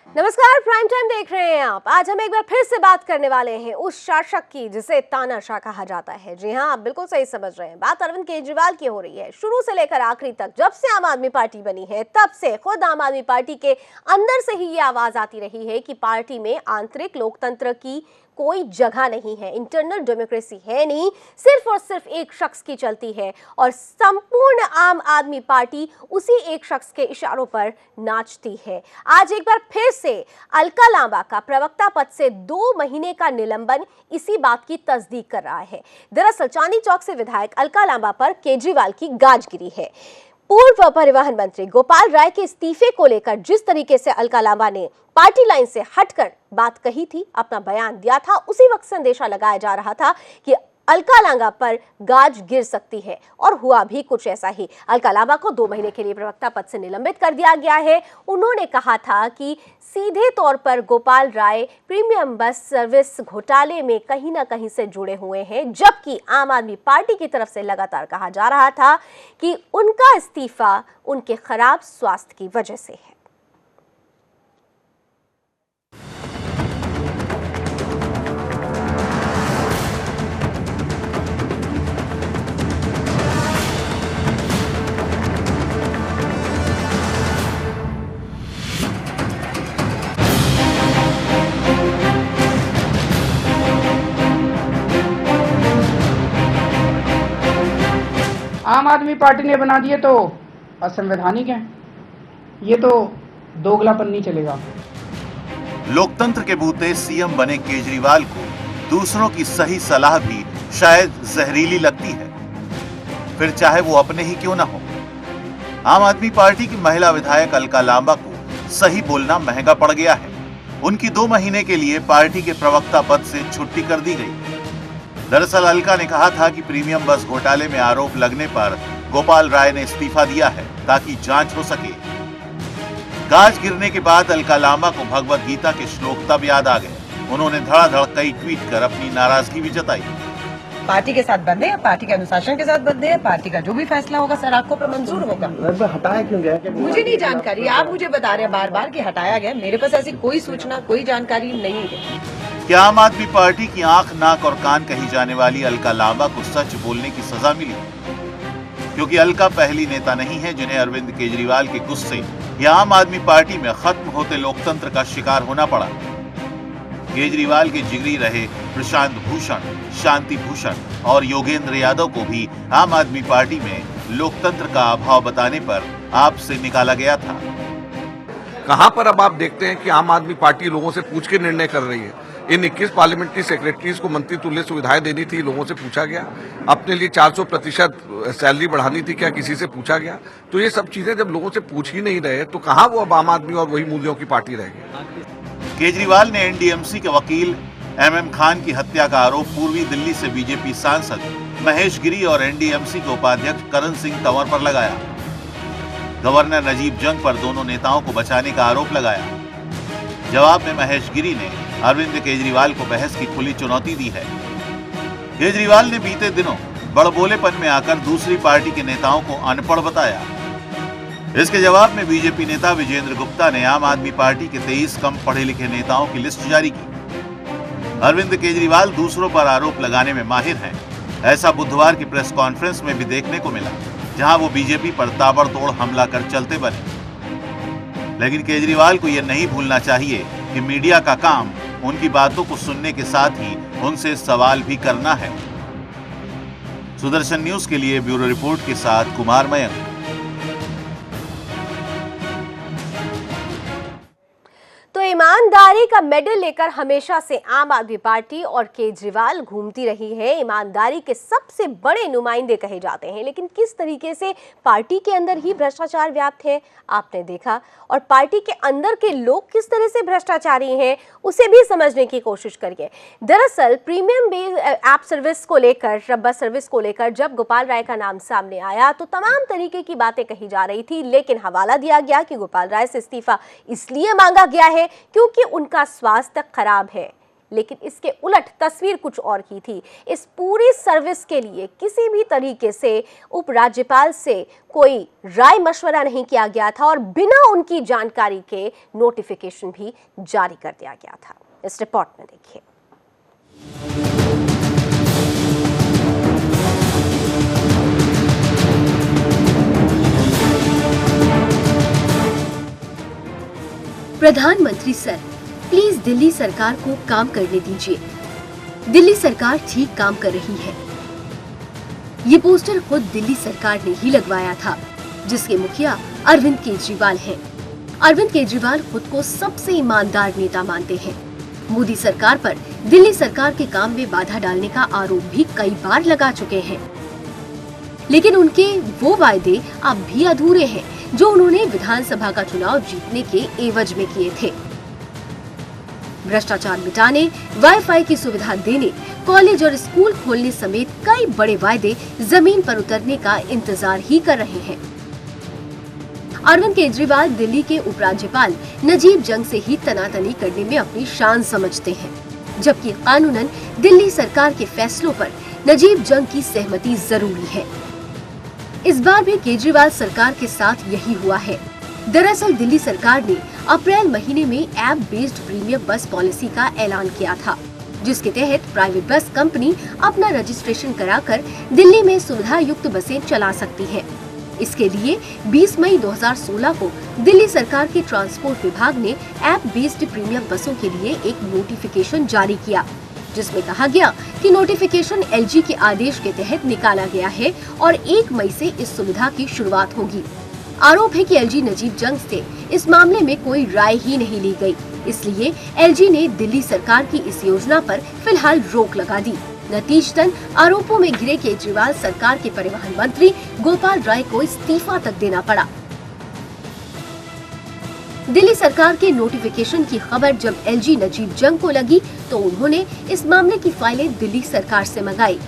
नमस्कार, prime time देख रहे हैं आप। आज हम एक बार फिर से बात करने वाले हैं उस शासक की जिसे तानाशाह कहा जाता है। जी हां, आप बिल्कुल सही समझ रहे हैं, बात अरविंद केजरीवाल की हो रही है। शुरू से लेकर आखिरी तक, जब से आम आदमी पार्टी बनी है तब से खुद आम आदमी पार्टी के अंदर से ही ये आवाज आती रही है कि पार्टी में आंतरिक लोकतंत्र की कोई जगह नहीं है, इंटरनल डेमोक्रेसी है नहीं, सिर्फ और सिर्फ एक शख्स की चलती है और संपूर्ण आम आदमी पार्टी उसी एक शख्स के इशारों पर नाचती है। आज एक बार फिर से अलका लांबा का प्रवक्ता पद से 2 महीने का निलंबन इसी बात की तस्दीक कर रहा है। दरअसल चांदनी चौक से विधायक अलका लांबा पर केजरीवाल की गाज गिरी है। पूर्व परिवहन मंत्री गोपाल राय के इस्तीफे को लेकर जिस तरीके से अलका लांबा ने पार्टी लाइन से हटकर बात कही थी, अपना बयान दिया था, उसी वक्त संदेशा लगाया जा रहा था कि अलका लांबा पर गाज गिर सकती है और हुआ भी कुछ ऐसा ही। अलका लांबा को 2 महीने के लिए प्रवक्ता पद से निलंबित कर दिया गया है। उन्होंने कहा था कि सीधे तौर पर Gopal Rai premium bus service घोटाले में कहीं ना कहीं से जुड़े हुए हैं, जबकि आम आदमी पार्टी की तरफ से लगातार कहा जा रहा था कि उनका इस्तीफा उनके खराब स्वास्थ्य की वजह से है। आम आदमी पार्टी ने बना दिए तो असंवैधानिक हैं। ये तो दोगलापन नहीं चलेगा। लोकतंत्र के भूते सीएम बने केजरीवाल को दूसरों की सही सलाह भी शायद जहरीली लगती है, फिर चाहे वो अपने ही क्यों ना हो। आम आदमी पार्टी की महिला विधायक अलका लांबा को सही बोलना महंगा पड़ गया है। उनकी 2 महीने के लिए पार्टी के प्रवक्ता पद से छुट्टी कर दी गई। दरअसल अलका ने कहा था कि प्रीमियम बस घोटाले में आरोप लगने पर गोपाल राय ने इस्तीफा दिया है ताकि जांच हो सके। गाज गिरने के बाद अलका लांबा को भगवत गीता के श्लोक तब याद आ गए। उन्होंने धड़ाधड़ कई ट्वीट कर अपनी नाराजगी भी जताई। पार्टी के साथ बंधे हैं, पार्टी के अनुशासन के साथ बंधे हैं, पार्टी का जो भी फैसला होगा सर आपको पर मंजूर होगा। हटाया क्यों गया? मुझे नहीं जानकारी, आप मुझे बता रहे हैं बार बार कि हटाया गया। मेरे पास ऐसी कोई सूचना, कोई जानकारी नहीं है। क्या आम आदमी पार्टी की आंख, नाक और कान कही जाने वाली अलका लांबा को सच बोलने की सजा मिली? क्योंकि अलका पहली नेता नहीं है जिन्हें अरविंद केजरीवाल के गुस्से या आम आदमी पार्टी में खत्म होते लोकतंत्र का शिकार होना पड़ा। केजरीवाल के जिगरी रहे प्रशांत भूषण, शांति भूषण और योगेंद्र यादव को भी आम आदमी पार्टी में लोकतंत्र का अभाव बताने पर आपसे निकाला गया था। कहां पर अब आप देखते हैं कि आम आदमी पार्टी लोगों से पूछ के निर्णय कर रही है। इन 21 पार्लियामेंट्री सेक्रेटरीज को मंत्री तुल्य सुविधाएं देनी थी, लोगों से पूछा गया। अपने लिए 400% सैलरी बढ़ानी थी, क्या किसी से पूछा गया? तो ये सब चीजें जब लोगों से पूछ ही नहीं रहे तो कहां वो अब आम आदमी और वही मूल्यों की पार्टी रहेगी। केजरीवाल ने एनडीएमसी के वकील एमएम खान की हत्या का आरोप पूर्वी दिल्ली से बीजेपी सांसद महेश गिरी और एनडीएमसी के उपाध्यक्ष करण सिंह तंवर पर लगाया। गवर्नर नजीब जंग पर दोनों नेताओं को बचाने का आरोप लगाया। जवाब में महेश गिरी ने अरविंद केजरीवाल को बहस की खुली चुनौती दी है। केजरीवाल ने बीते दिनों बड़बोलेपन में आकर दूसरी पार्टी के नेताओं को अनपढ़ बताया। इसके जवाब में बीजेपी नेता विजेंद्र गुप्ता ने आम आदमी पार्टी के 23 कम पढ़े लिखे नेताओं की लिस्ट जारी की। अरविंद केजरीवाल दूसरों पर आरोप लगाने में माहिर हैं। ऐसा बुधवार की प्रेस कॉन्फ्रेंस में भी देखने को मिला, जहां वो बीजेपी पर ताबड़तोड़ हमला कर चलते बने। लेकिन केजरीवाल को यह नहीं भूलना चाहिए कि मीडिया का काम उनकी बातों को सुनने के साथ ही उनसे सवाल भी करना है। सुदर्शन न्यूज के लिए ब्यूरो रिपोर्ट के साथ कुमार मयंक। तो ईमानदारी का मेडल लेकर हमेशा से आम आदमी पार्टी और केजरीवाल घूमती रही है। ईमानदारी के सबसे बड़े नुमाइंदे कहे जाते हैं, लेकिन किस तरीके से पार्टी के अंदर ही भ्रष्टाचार व्याप्त है आपने देखा, और पार्टी के अंदर के लोग किस तरह से भ्रष्टाचारी हैं उसे भी समझने की कोशिश करिए। दरअसल प्रीमियम ऐप सर्विस को लेकर, बस सर्विस को लेकर जब गोपाल राय का नाम सामने आया तो तमाम तरीके की बातें कही जा रही थी, लेकिन हवाला दिया गया कि गोपाल राय से इस्तीफा इसलिए मांगा गया है क्योंकि उनका स्वास्थ्य खराब है। लेकिन इसके उलट तस्वीर कुछ और की थी। इस पूरी सर्विस के लिए किसी भी तरीके से उपराज्यपाल से कोई राय मशवरा नहीं किया गया था और बिना उनकी जानकारी के नोटिफिकेशन भी जारी कर दिया गया था। इस रिपोर्ट में देखिए। प्रधानमंत्री सर, प्लीज दिल्ली सरकार को काम करने दीजिए। दिल्ली सरकार ठीक काम कर रही है। ये पोस्टर खुद दिल्ली सरकार ने ही लगवाया था, जिसके मुखिया अरविंद केजरीवाल हैं। अरविंद केजरीवाल खुद को सबसे ईमानदार नेता मानते हैं। मोदी सरकार पर दिल्ली सरकार के काम में बाधा डालने का आरोप भी कई बार लगा चुके हैं, लेकिन उनके वो वायदे अब भी अधूरे हैं जो उन्होंने विधानसभा का चुनाव जीतने के एवज में किए थे। भ्रष्टाचार मिटाने, वाईफाई की सुविधा देने, कॉलेज और स्कूल खोलने समेत कई बड़े वायदे जमीन पर उतरने का इंतजार ही कर रहे हैं। अरविंद केजरीवाल दिल्ली के उपराज्यपाल नजीब जंग से ही तनातनी करने में अपनी शान समझते हैं, जबकि कानूनन दिल्ली सरकार के फैसलों पर नजीब जंग की सहमति जरूरी है। इस बार भी केजरीवाल सरकार के साथ यही हुआ है। दरअसल दिल्ली सरकार ने अप्रैल महीने में ऐप बेस्ड प्रीमियम बस पॉलिसी का ऐलान किया था, जिसके तहत प्राइवेट बस कंपनी अपना रजिस्ट्रेशन कराकर दिल्ली में सुविधा युक्त बसें चला सकती है। इसके लिए 20 मई 2016 को दिल्ली सरकार के ट्रांसपोर्ट विभाग ने ऐप बेस्ड प्रीमियम बसों के लिए एक नोटिफिकेशन जारी किया, जिसमें कहा गया कि नोटिफिकेशन एलजी के आदेश के तहत निकाला गया है और 1 मई से इस सुविधा की शुरुआत होगी। आरोप है कि एलजी नजीब जंग से इस मामले में कोई राय ही नहीं ली गई, इसलिए एलजी ने दिल्ली सरकार की इस योजना पर फिलहाल रोक लगा दी। नतीजतन आरोपों में घिरे केजरीवाल सरकार के परिवहन मंत्री गोपाल राय को इस्तीफा तक देना पड़ा। दिल्ली सरकार के नोटिफिकेशन की खबर जब एलजी नजीब जंग को लगी तो उन्होंने इस मामले की फाइलें दिल्ली सरकार से मंगाई।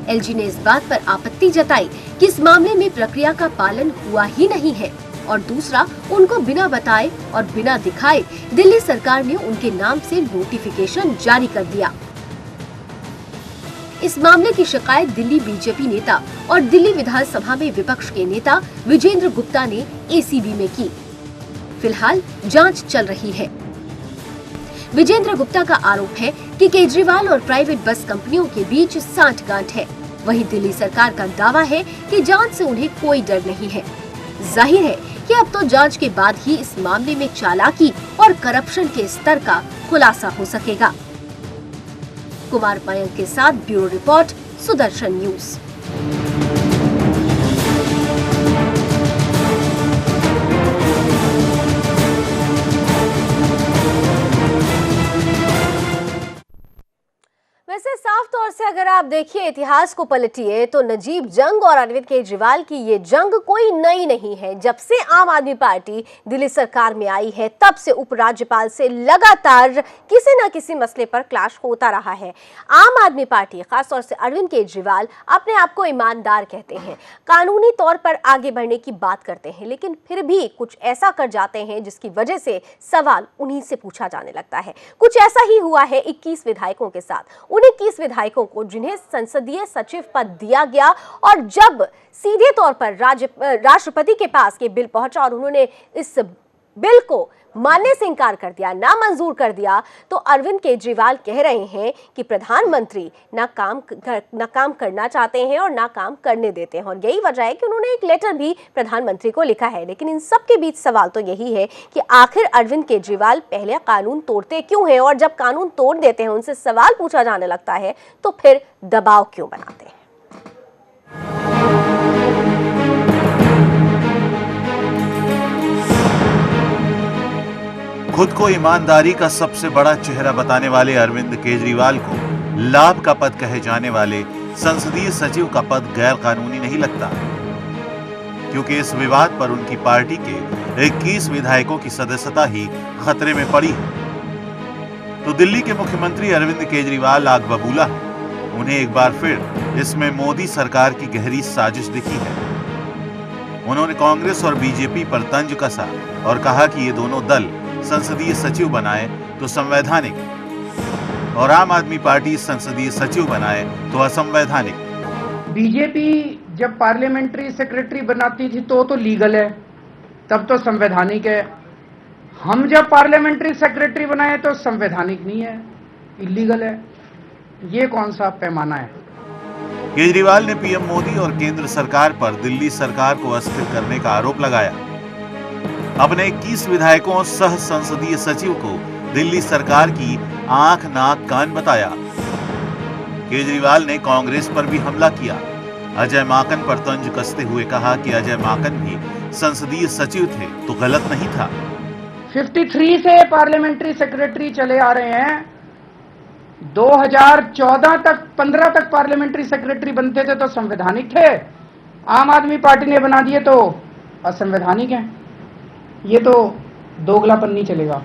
एलजी ने इस बात पर आपत्ति जताई कि इस मामले में प्रक्रिया का पालन हुआ ही नहीं है और दूसरा, उनको बिना बताए और बिना दिखाए दिल्ली सरकार ने उनके नाम से नोटिफिकेशन जारी कर दिया। इस मामले की शिकायत दिल्ली बीजेपी नेता और दिल्ली विधानसभा में विपक्ष के नेता विजेंद्र गुप्ता ने एसीबी में की। फिलहाल जांच चल रही है। विजेंद्र गुप्ता का आरोप है कि केजरीवाल और प्राइवेट बस कंपनियों के बीच सांठगांठ है। वहीं दिल्ली सरकार का दावा है कि जांच से उन्हें कोई डर नहीं है। जाहिर है कि अब तो जांच के बाद ही इस मामले में चालाकी और करप्शन के स्तर का खुलासा हो सकेगा। कुमार मयंक के साथ ब्यूरो रिपोर्ट, सुदर्शन न्यूज। वैसे साफ तौर से अगर आप देखिए, इतिहास को पलटिए तो नजीब जंग और अरविंद केजरीवाल की ये जंग कोई नई नहीं है। जब से आम आदमी पार्टी दिल्ली सरकार में आई है तब से उपराज्यपाल से लगातार किसी न किसी मसले पर क्लैश होता रहा है। आम आदमी पार्टी, खासतौर से अरविंद केजरीवाल, अपने आप को ईमानदार कहते हैं, कानूनी तौर पर आगे बढ़ने की बात करते हैं, लेकिन फिर भी कुछ ऐसा कर जाते हैं जिसकी वजह से सवाल उन्हीं से पूछा जाने लगता है। कुछ ऐसा ही हुआ है 21 विधायकों के साथ। 21 विधायकों को जिन्हें संसदीय सचिव पद दिया गया और जब सीधे तौर पर राष्ट्रपति के पास ये बिल पहुंचा और उन्होंने इस बिल को मानने से इनकार कर दिया, नामंजूर कर दिया, तो अरविंद केजरीवाल कह रहे हैं कि प्रधानमंत्री ना काम करना चाहते हैं और ना काम करने देते हैं। और यही वजह है कि उन्होंने एक लेटर भी प्रधानमंत्री को लिखा है। लेकिन इन सब के बीच सवाल तो यही है कि आखिर अरविंद केजरीवाल पहले कानून तोड़ते क्यों हैं, और जब कानून तोड़ देते हैं, उनसे सवाल पूछा जाने लगता है, तो फिर दबाव क्यों बनाते हैं। खुद को ईमानदारी का सबसे बड़ा चेहरा बताने वाले अरविंद केजरीवाल को लाभ का पद कहे जाने वाले संसदीय सचिव का पद गैर कानूनी नहीं लगता, क्योंकि इस विवाद पर उनकी पार्टी के 21 विधायकों की सदस्यता ही खतरे में पड़ी है। तो दिल्ली के मुख्यमंत्री अरविंद केजरीवाल आग बबूला है। उन्हें एक बार फिर इसमें मोदी सरकार की गहरी साजिश दिखी है। उन्होंने कांग्रेस और बीजेपी पर तंज कसा और कहा कि ये दोनों दल संसदीय सचिव बनाए तो संवैधानिक और आम आदमी पार्टी संसदीय सचिव बनाए तो असंवैधानिक। बीजेपी जब पार्लियामेंट्री सेक्रेटरी बनाती थी तो लीगल है, तब तो संवैधानिक है। हम जब पार्लियामेंट्री सेक्रेटरी बनाए तो संवैधानिक नहीं है, इलीगल है। ये कौन सा पैमाना है? केजरीवाल ने पीएम मोदी और केंद्र सरकार पर दिल्ली सरकार को अस्थिर करने का आरोप लगाया। अपने 21 विधायकों और सह संसदीय सचिव को दिल्ली सरकार की आंख नाक कान बताया। केजरीवाल ने कांग्रेस पर भी हमला किया। अजय माकन पर तंज कसते हुए कहा कि अजय माकन भी संसदीय सचिव थे तो गलत नहीं था। 53 से पार्लियामेंट्री सेक्रेटरी चले आ रहे हैं। 2014 तक 15 तक पार्लियामेंट्री सेक्रेटरी बनते थे तो संवैधानिक थे। आम आदमी पार्टी ने बना दिए तो असंवैधानिक है। ये तो दोगलापन नहीं चलेगा।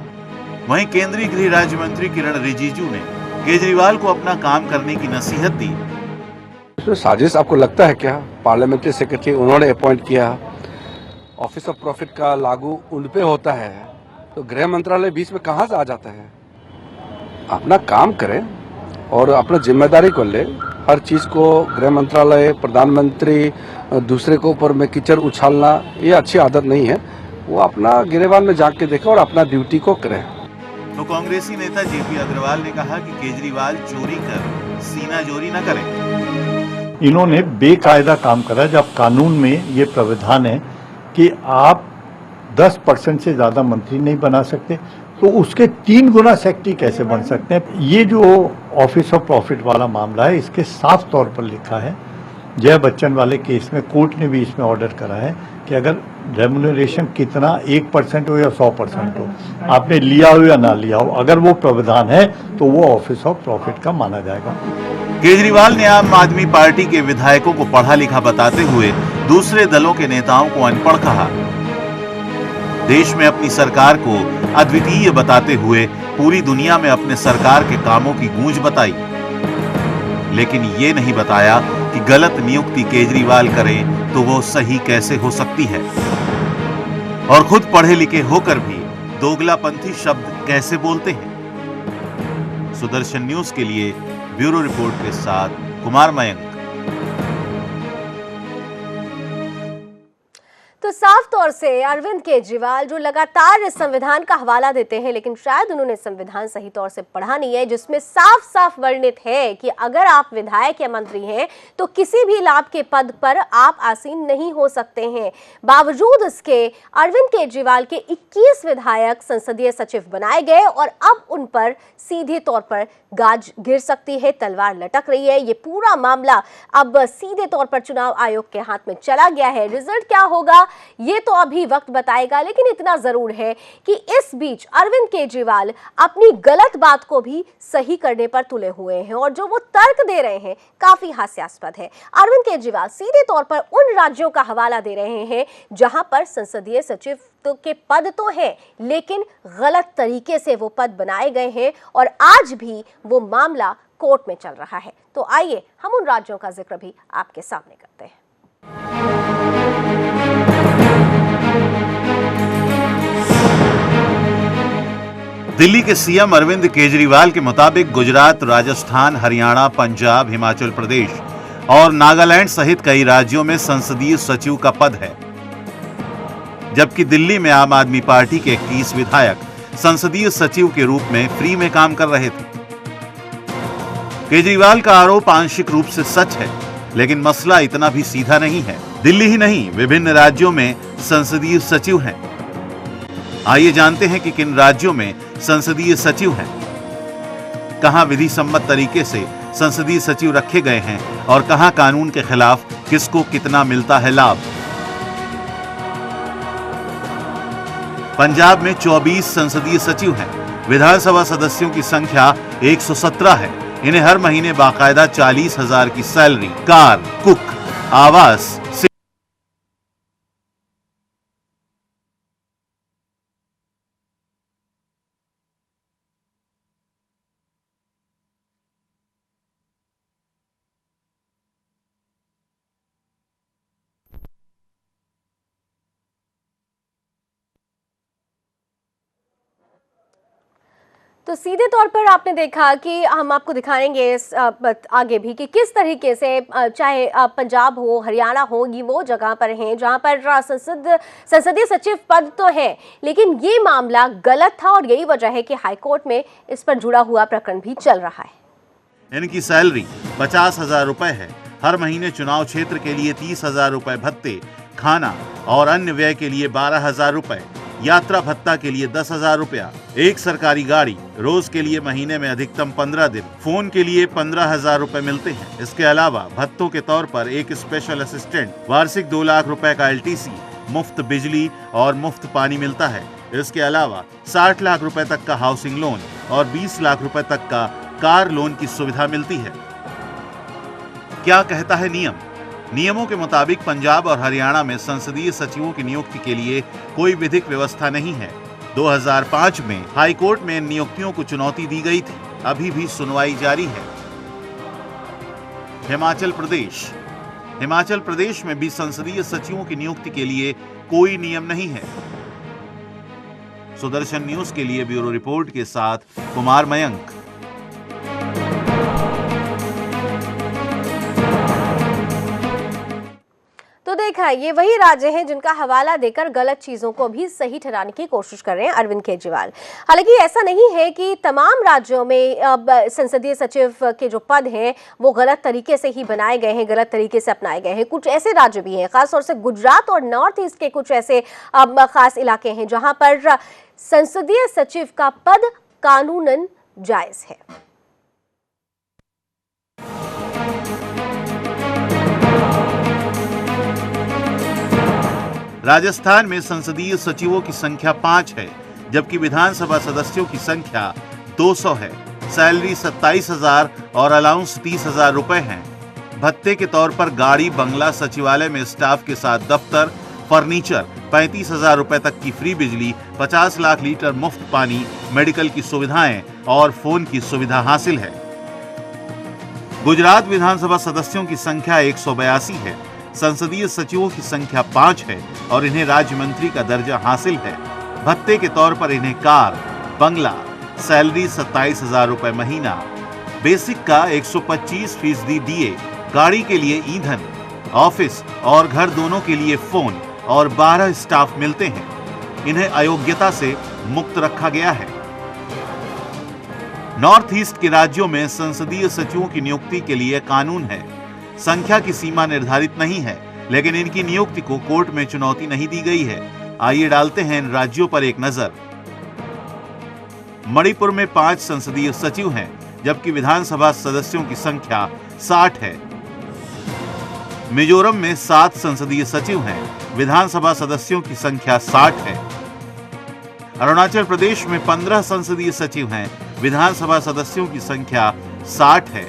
वहीं केंद्रीय गृह राज्य मंत्री किरण रिजिजू ने केजरीवाल को अपना काम करने की नसीहत दी। इसमें साजिश आपको लगता है क्या? पार्लियामेंट्री सेक्रेटरी उन्होंने अपॉइंट किया, ऑफिस ऑफ प्रॉफिट का लागू उन पे होता है, तो गृह मंत्रालय बीच में कहां से आ जाता है? अपना काम करें और अपना जिम्मेदारी को ले। हर चीज को गृह मंत्रालय, प्रधानमंत्री, दूसरे के ऊपर में कीचड़ उछालना, ये अच्छी आदत नहीं है। वो अपना गिरेबान में जाके देखें और अपना ड्यूटी को करें। तो कांग्रेसी नेता जेपी अग्रवाल ने कहा कि केजरीवाल चोरी कर सीना जोरी न करें। इन्होंने बेकायदा काम करा। जब कानून में ये प्रावधान है कि आप 10% से ज्यादा मंत्री नहीं बना सकते, तो उसके 3 गुना सेक्रेटरी कैसे बन सकते हैं? ये जो ऑफिस ऑफ प्रॉफिट वाला मामला है, इसके साफ तौर पर लिखा है। जय बच्चन वाले केस में कोर्ट ने भी इसमें ऑर्डर करा है कि अगर रेम्युनरेशन कितना 1% हो या 100% हो, आपने लिया हो या ना लिया हो, अगर वो प्रावधान है तो वो ऑफिस ऑफ प्रॉफिट का माना जाएगा। केजरीवाल ने आम आदमी पार्टी के विधायकों को पढ़ा लिखा बताते हुए दूसरे दलों के नेताओं को अनपढ़ कहा। देश में अपनी सरकार को अद्वितीय बताते हुए पूरी दुनिया में अपने सरकार के कामों की गूंज बताई, लेकिन ये नहीं बताया कि गलत नियुक्ति केजरीवाल करें तो वो सही कैसे हो सकती है, और खुद पढ़े लिखे होकर भी दोगलापंथी शब्द कैसे बोलते हैं। सुदर्शन न्यूज के लिए ब्यूरो रिपोर्ट के साथ कुमार मयंक। तो साफ तौर से अरविंद केजरीवाल जो लगातार इस संविधान का हवाला देते हैं, लेकिन शायद उन्होंने संविधान सही तौर से पढ़ा नहीं है, जिसमें साफ साफ वर्णित है कि अगर आप विधायक या मंत्री हैं तो किसी भी लाभ के पद पर आप आसीन नहीं हो सकते हैं। बावजूद इसके अरविंद केजरीवाल के 21 विधायक संसदीय सचिव बनाए गए और अब उन पर सीधे तौर पर गाज गिर सकती है, तलवार लटक रही है। ये पूरा मामला अब सीधे तौर पर चुनाव आयोग के हाथ में चला गया है। रिजल्ट क्या होगा ये तो अभी वक्त बताएगा, लेकिन इतना जरूर है कि इस बीच अरविंद केजरीवाल अपनी गलत बात को भी सही करने पर तुले हुए हैं और जो वो तर्क दे रहे हैं काफी हास्यास्पद है। अरविंद केजरीवाल सीधे तौर पर उन राज्यों का हवाला दे रहे हैं जहां पर संसदीय सचिव के पद तो हैं, लेकिन गलत तरीके से वो पद बनाए गए हैं और आज भी वो मामला कोर्ट में चल रहा है। तो आइए हम उन राज्यों का जिक्र भी आपके सामने करते हैं। दिल्ली के सीएम अरविंद केजरीवाल के मुताबिक गुजरात, राजस्थान, हरियाणा, पंजाब, हिमाचल प्रदेश और नागालैंड सहित कई राज्यों में संसदीय सचिव का पद है, जबकि दिल्ली में आम आदमी पार्टी के 21 विधायक संसदीय सचिव के रूप में फ्री में काम कर रहे थे। केजरीवाल का आरोप आंशिक रूप से सच है, लेकिन मसला इतना भी सीधा नहीं है। दिल्ली ही नहीं, विभिन्न राज्यों में संसदीय सचिव हैं। आइए जानते हैं कि किन राज्यों में संसदीय सचिव हैं, कहां विधि सम्मत तरीके से संसदीय सचिव रखे गए हैं और कहां कानून के खिलाफ किसको कितना मिलता है लाभ। पंजाब में 24 संसदीय सचिव हैं। विधानसभा सदस्यों की संख्या 117 है। इन्हें हर महीने बाकायदा 40,000 की सैलरी, कार, कुक, आवास तो सीधे तौर पर आपने देखा कि हम आपको दिखाएंगे इस आगे भी कि किस तरीके से चाहे पंजाब हो, हरियाणा हो, ये वो जगह पर हैं जहां पर संसदीय सचिव पद तो है, लेकिन ये मामला गलत था और यही वजह है कि हाईकोर्ट में इस पर जुड़ा हुआ प्रकरण भी चल रहा है। इनकी सैलरी 50,000 रुपए है। हर महीने चुनाव क्षेत्र के लिए 30,000 रुपए भत्ते, खाना और अन्य व्यय के लिए 12,000 रुपए, यात्रा भत्ता के लिए 10,000 रुपया, एक सरकारी गाड़ी, रोज के लिए महीने में अधिकतम 15 दिन, फोन के लिए 15,000 रुपए मिलते हैं। इसके अलावा भत्तों के तौर पर एक स्पेशल असिस्टेंट, वार्षिक 2 लाख रुपए का LTC, मुफ्त बिजली और मुफ्त पानी मिलता है। इसके अलावा 60 लाख रुपए तक का हाउसिंग लोन और 20 लाख रुपए तक का कार लोन की सुविधा मिलती है। क्या कहता है नियम? नियमों के मुताबिक पंजाब और हरियाणा में संसदीय सचिवों की नियुक्ति के लिए कोई विधिक व्यवस्था नहीं है। 2005 में हाईकोर्ट में इन नियुक्तियों को चुनौती दी गई थी। अभी भी सुनवाई जारी है। हिमाचल प्रदेश में भी संसदीय सचिवों की नियुक्ति के लिए कोई नियम नहीं है। सुदर्शन न्यूज के लिए ब्यूरो रिपोर्ट के साथ कुमार मयंक। तो देखा, ये वही राज्य हैं जिनका हवाला देकर गलत चीजों को भी सही ठहराने की कोशिश कर रहे हैं अरविंद केजरीवाल। हालांकि ऐसा नहीं है कि तमाम राज्यों में संसदीय सचिव के जो पद हैं वो गलत तरीके से ही बनाए गए हैं, गलत तरीके से अपनाए गए हैं। कुछ ऐसे राज्य भी हैं, खासतौर से गुजरात और नॉर्थ ईस्ट के कुछ ऐसे खास इलाके हैं जहां पर संसदीय सचिव का पद कानूनन जायज है। राजस्थान में संसदीय सचिवों की संख्या 5 है, जबकि विधानसभा सदस्यों की संख्या 200 है। सैलरी 27,000 और अलाउंस 30,000 रुपए हैं। भत्ते के तौर पर गाड़ी, बंगला, सचिवालय में स्टाफ के साथ दफ्तर, फर्नीचर, 35,000 रुपए तक की फ्री बिजली, 50 लाख लीटर मुफ्त पानी, मेडिकल की सुविधाएं और फोन की सुविधा हासिल है। गुजरात विधानसभा सदस्यों की संख्या 182 है। संसदीय सचिवों की संख्या 5 है और इन्हें राज्य मंत्री का दर्जा हासिल है। भत्ते के तौर पर इन्हें कार, बंगला, सैलरी 27,000 रुपए महीना, बेसिक का 125% DA, गाड़ी के लिए ईंधन, ऑफिस और घर दोनों के लिए फोन और 12 स्टाफ मिलते हैं। इन्हें अयोग्यता से मुक्त रखा गया है। नॉर्थ ईस्ट के राज्यों में संसदीय सचिवों की नियुक्ति के लिए कानून है। संख्या की सीमा निर्धारित नहीं है, लेकिन इनकी नियुक्ति को कोर्ट में चुनौती नहीं दी गई है। आइए डालते हैं इन राज्यों पर एक नजर। मणिपुर में 5 संसदीय सचिव हैं, जबकि विधानसभा सदस्यों की संख्या 60 है। मिजोरम में 7 संसदीय सचिव हैं, विधानसभा सदस्यों की संख्या 60 है। अरुणाचल प्रदेश में 15 संसदीय सचिव हैं, विधानसभा सदस्यों की संख्या 60 है।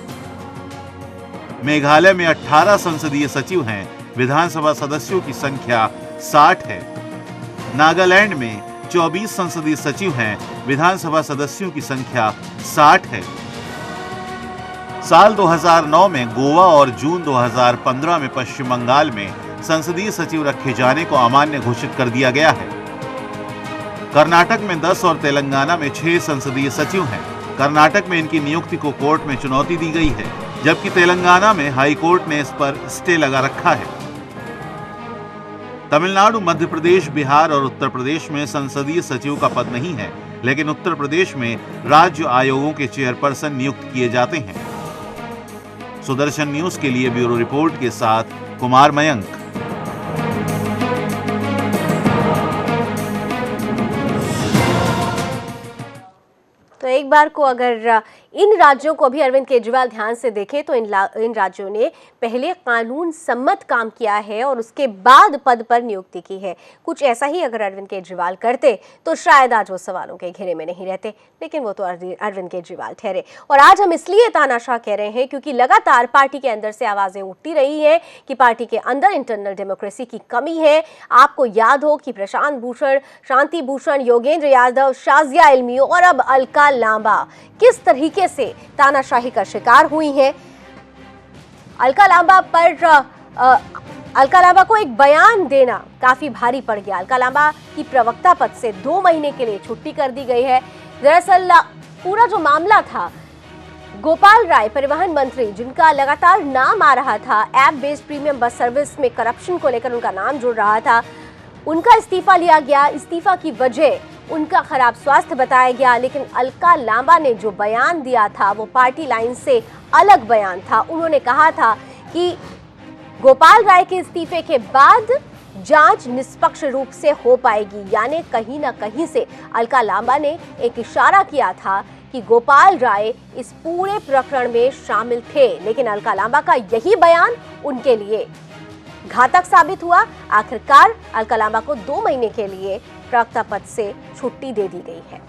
मेघालय में 18 संसदीय सचिव हैं, विधानसभा सदस्यों की संख्या 60 है। नागालैंड में 24 संसदीय सचिव हैं, विधानसभा सदस्यों की संख्या 60 है। साल 2009 में गोवा और जून 2015 में पश्चिम बंगाल में संसदीय सचिव रखे जाने को अमान्य घोषित कर दिया गया है। कर्नाटक में 10 और तेलंगाना में 6 संसदीय सचिव हैं। कर्नाटक में इनकी नियुक्ति को कोर्ट में चुनौती दी गई है, जबकि तेलंगाना में हाई कोर्ट ने इस पर स्टे लगा रखा है। तमिलनाडु, मध्य प्रदेश, बिहार और उत्तर प्रदेश में संसदीय सचिव का पद नहीं है, लेकिन उत्तर प्रदेश में राज्य आयोगों के चेयरपर्सन नियुक्त किए जाते हैं। सुदर्शन न्यूज के लिए ब्यूरो रिपोर्ट के साथ कुमार मयंक। तो एक बार को अगर इन राज्यों को भी अरविंद केजरीवाल ध्यान से देखें तो इन राज्यों ने पहले कानून सम्मत काम किया है और उसके बाद पद पर नियुक्ति की है। कुछ ऐसा ही अगर अरविंद केजरीवाल करते तो शायद आज वो सवालों के घेरे में नहीं रहते, लेकिन वो तो अरविंद केजरीवाल ठहरे। और आज हम इसलिए तानाशाह कह रहे हैं क्योंकि लगातार पार्टी के अंदर से आवाजें उठती रही हैं कि पार्टी के अंदर इंटरनल डेमोक्रेसी की कमी है। आपको याद हो कि प्रशांत भूषण, शांति भूषण, योगेंद्र यादव, शाजिया इल्मी और अब अलका लांबा किस तरीके से तानाशाही का शिकार हुई हैं। अलका लांबा को एक बयान देना काफी भारी पड़ गया। अलका लांबा की प्रवक्ता पद से 2 महीने के लिए छुट्टी कर दी गई है। दरअसल पूरा जो मामला था, गोपाल राय परिवहन मंत्री, जिनका लगातार नाम आ रहा था, app based premium bus service में करप्शन को लेकर उनका नाम जुड़ रहा था, उनका इस्तीफा लिया गया। इस्तीफा की वजह उनका खराब स्वास्थ्य बताया गया, लेकिन अलका लांबा ने जो बयान दिया था वो पार्टी लाइन से अलग बयान था। उन्होंने कहा था कि गोपाल राय के इस्तीफे के बाद जांच निष्पक्ष रूप से हो पाएगी, यानी कहीं ना कहीं से अलका लांबा ने एक इशारा किया था कि गोपाल राय इस पूरे प्रकरण में शामिल थे, लेकिन अलका लांबा का यही बयान उनके लिए घातक साबित हुआ। आखिरकार अलका लांबा को 2 महीने के लिए प्रवक्ता पद से छुट्टी दे दी गई है।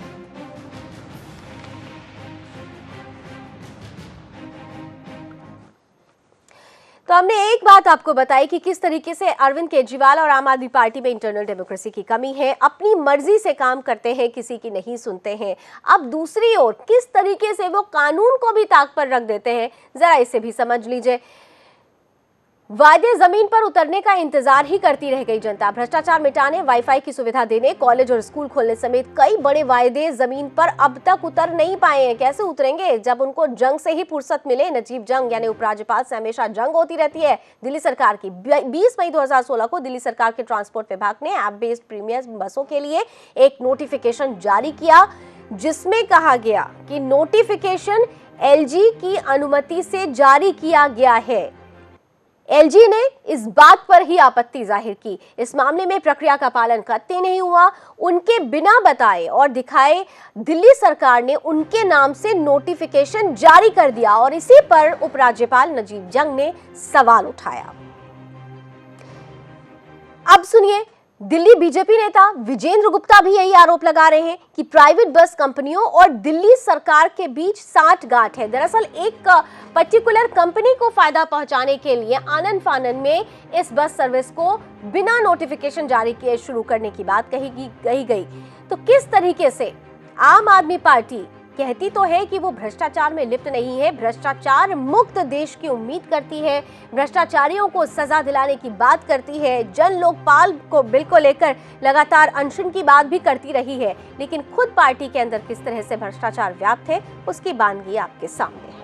तो हमने एक बात आपको बताई कि किस तरीके से अरविंद केजरीवाल और आम आदमी पार्टी में इंटरनल डेमोक्रेसी की कमी है, अपनी मर्जी से काम करते हैं, किसी की नहीं सुनते हैं। अब दूसरी ओर किस तरीके से वो कानून को भी ताक पर रख देते हैं, जरा इसे भी समझ लीजिए। वायदे जमीन पर उतरने का इंतजार ही करती रह गई जनता। भ्रष्टाचार मिटाने, वाईफाई की सुविधा देने, कॉलेज और स्कूल खोलने समेत कई बड़े वायदे जमीन पर अब तक उतर नहीं पाए हैं। कैसे उतरेंगे जब उनको जंग से ही फुर्सत मिले। नजीब जंग यानी उपराज्यपाल से हमेशा जंग होती रहती है दिल्ली सरकार की। 20 मई 2016 को दिल्ली सरकार के ट्रांसपोर्ट विभाग ने ऐप बेस्ड प्रीमियम बसों के लिए एक नोटिफिकेशन जारी किया, जिसमें कहा गया कि नोटिफिकेशन एलजी की अनुमति से जारी किया गया है। एलजी ने इस बात पर ही आपत्ति जाहिर की। इस मामले में प्रक्रिया का पालन कतई नहीं हुआ। उनके बिना बताए और दिखाए दिल्ली सरकार ने उनके नाम से नोटिफिकेशन जारी कर दिया और इसी पर उपराज्यपाल नजीब जंग ने सवाल उठाया। अब सुनिए, दिल्ली बीजेपी नेता विजेंद्र गुप्ता भी यही आरोप लगा रहे हैं कि प्राइवेट बस कंपनियों और दिल्ली सरकार के बीच साठगांठ है। दरअसल एक पर्टिकुलर कंपनी को फायदा पहुंचाने के लिए आनन फानन में इस बस सर्विस को बिना नोटिफिकेशन जारी किए शुरू करने की बात कही गई। तो किस तरीके से आम आदमी पार्टी कहती तो है कि वो भ्रष्टाचार में लिप्त नहीं है, भ्रष्टाचार मुक्त देश की उम्मीद करती है, भ्रष्टाचारियों को सजा दिलाने की बात करती है, जन लोकपाल को बिल को लेकर लगातार अनशन की बात भी करती रही है, लेकिन खुद पार्टी के अंदर किस तरह से भ्रष्टाचार व्याप्त है उसकी बानगी आपके सामने है।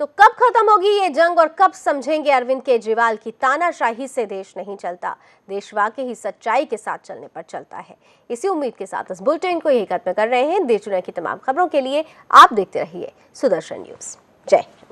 तो कब खत्म होगी ये जंग और कब समझेंगे अरविंद केजरीवाल की तानाशाही से देश नहीं चलता, देश वाकई ही सच्चाई के साथ चलने पर चलता है। इसी उम्मीद के साथ इस बुलेटिन को यही खत्म कर रहे हैं। देश दुनिया की तमाम खबरों के लिए आप देखते रहिए सुदर्शन न्यूज। जय हिंद।